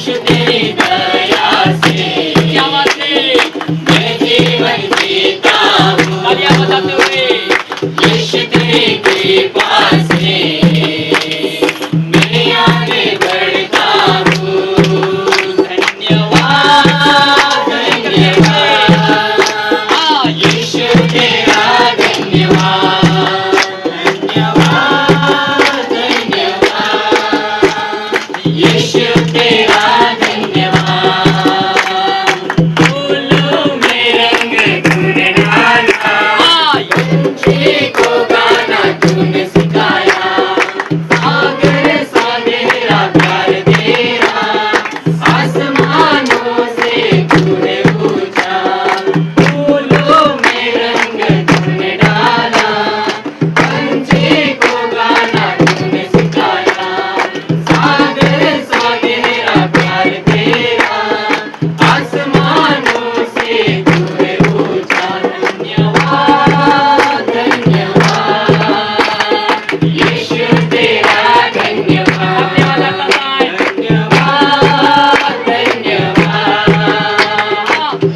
यीशु तेरी दया से क्या बात है। मैं जीवन जीता हूँ। तालियां बजाते हुए यीशु तेरी कृपा से मैं आगे बढ़ता हूँ। धन्यवाद। धन्यवाद हाँ, यीशु तेरा धन्यवाद। धन्यवाद धन्यवाद यीशु तेरा धन्यवाद। फूलों में रंग तूने डाला, हाँ, पंछी को गाना तूने सिखाया। सागर सा मेरा प्यार तेरा, आसमानों से तूने पूछा। फूलों में रंग तूने डाला, पंछी को गाना तूने सिखाया। सागर सा मेरा प्यार तेरा, आसमानों से तूने पूछा। धन्यवाद धन्यवाद यीशु तेरा धन्यवाद। धन्यवाद धन्यवाद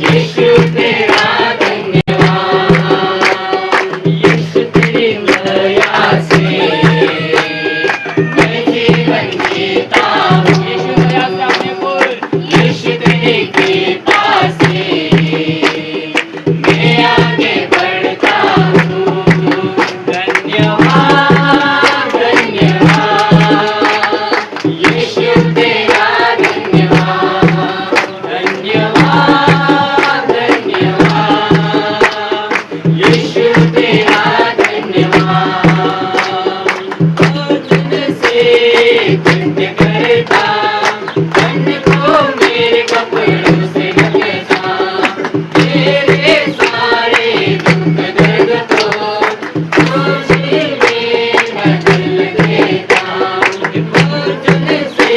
यीशु तेरा धन्यवाद। यीशु तेरी दया से मैं जीवन जीता हूँ। यीशु दया से अपने बोल। यीशु तेरी कृपा से मैं आगे बढ़ता हूँ। धन्यवाद धन्यवाद यीशु तेरा धन्यवाद। धन्यवाद धन्यवाद यीशु तेरा धन्यवाद। भोजन से कृत्य करता, तन को मेरे कपड़ों से ढकता। तेरे सारे दुख दर्द को खुशी में बदल देता। भोजन से